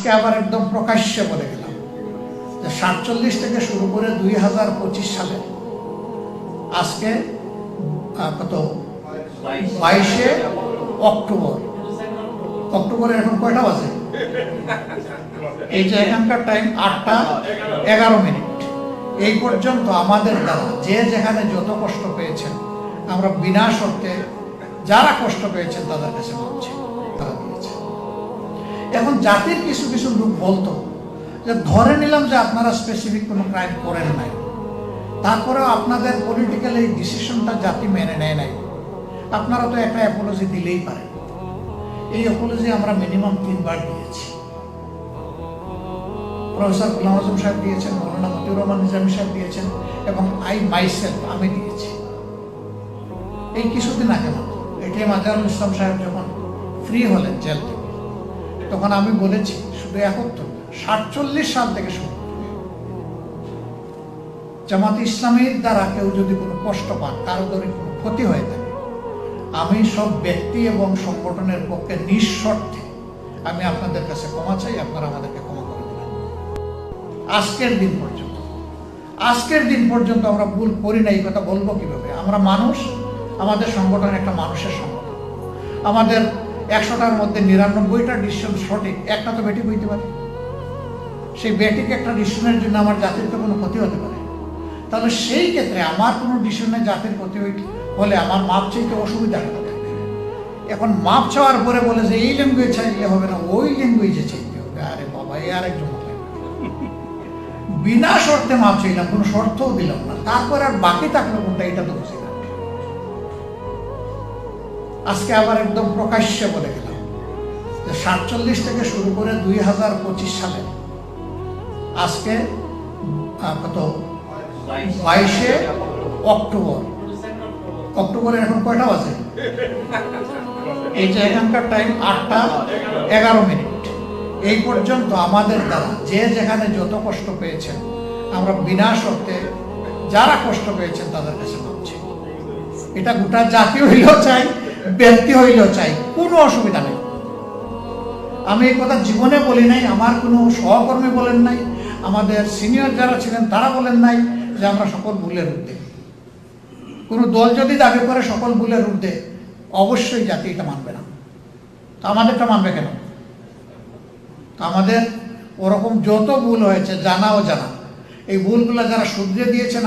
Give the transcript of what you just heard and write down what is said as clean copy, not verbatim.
আজকে আবার একদম প্রকাশ্যে বলে গেলাম যে 47 থেকে শুরু করে 2025 সালে আজকে কত 22শে অক্টোবরে এখন কয়টা বাজে? এই যে এখানকার টাইম 8টা 11 মিনিট। এই পর্যন্ত আমাদের দ্বারা যে যেখানে যত কষ্ট পেয়েছেন আমরা বিনা শর্তে যারা কষ্ট পেয়েছেন তাদের কাছে মানছি, তারা দিয়েছে। এখন জাতির কিছু কিছু লোক বলতো যে ধরে নিলাম যে আপনারা স্পেসিফিক কোনো ক্রাইম করেন নাই, তারপরেও আপনাদের পলিটিক্যাল এই ডিসিশনটা জাতি মেনে নেয় নাই, আপনারা তো একটা অ্যাপোলজি দিলেই পারেন। এই অ্যাপোলজি আমরা মিনিমাম 3 বার দিয়েছি। প্রফেসর গোলাম আজম সাহেব দিয়েছেন, মৌলানা মতিউর রহমান নিজামী সাহেব দিয়েছেন, এবং আমি দিয়েছি। এই কিছুদিন আগে মাত্র এটিএম আজহারুল ইসলাম সাহেব যখন ফ্রি হলেন জেল থেকে, তখন আমি বলেছি শুধু 47 সাল থেকে শুরু জামাত ইসলামীর দ্বারা কেউ যদি কোনো কষ্ট পান, কারো যদি কোনো ক্ষতি হয়ে থাকে, আমি সব ব্যক্তি এবং সংগঠনের পক্ষে নিঃশর্তে আমি আপনাদের কাছে ক্ষমা চাই, আপনারা আমাদেরকে ক্ষমা করে দেবেন। আজকের দিন পর্যন্ত আমরা ভুল করি না, এই কথা বলবো কিভাবে? আমরা মানুষ, আমাদের সংগঠন একটা মানুষের সংগঠন। আমাদের 100টার মধ্যে 99টা ডিসিশন সঠিক, একটা তো বেঠিক হইতে পারে। সেই বেঠিক একটা ডিসিশনের জন্য আমার জাতির তো কোনো ক্ষতি হতে পারে। তাহলে সেই ক্ষেত্রে আমার কোনো ডিসিশনে জাতির ক্ষতি হলে আমার মাপ চাইতে অসুবিধা হবে। এখন মাপ চাওয়ার পরে বলে যে এই ল্যাঙ্গুয়েজ চাইলে হবে না, ওই ল্যাঙ্গুয়েজে চাইতে হবে। আরে বাবা, এই আরেকজন বিনা শর্তে মাপ চাইলাম, কোনো শর্তও দিলাম না, তারপর আর বাকি থাকলো কোনটা, এটা তো বুঝি না। আজকে আবার একদম প্রকাশ্যে বলে গেলাম যে 47 থেকে শুরু করে 2025 সালে আজকে কত 22শে অক্টোবরে এখন কয়টা বাজে? এই যে এখানকার টাইম 8টা 11 মিনিট। এই পর্যন্ত আমাদের দ্বারা যে যেখানে যত কষ্ট পেয়েছেন আমরা বিনা শর্তে যারা কষ্ট পেয়েছেন তাদের কাছে মানছি। এটা গোটা জাতি হইলেও চাই, ব্যক্তি হইলেও চাই, কোনো অসুবিধা নেই। আমি এই কথা জীবনে বলি নাই, আমার কোনো সহকর্মী বলেন নাই, আমাদের সিনিয়র যারা ছিলেন তারা বলেন নাই যে আমরা সকল ভুলের ঊর্ধ্বে। কোনো দল যদি দাবি করে সকল ভুলের ঊর্ধ্বে, অবশ্যই জাতি এটা মানবে না। তো আমাদেরটা মানবে কেন? তো আমাদের ওরকম যত ভুল হয়েছে, জানা ও জানা, এই ভুলগুলো যারা শুধরে দিয়েছেন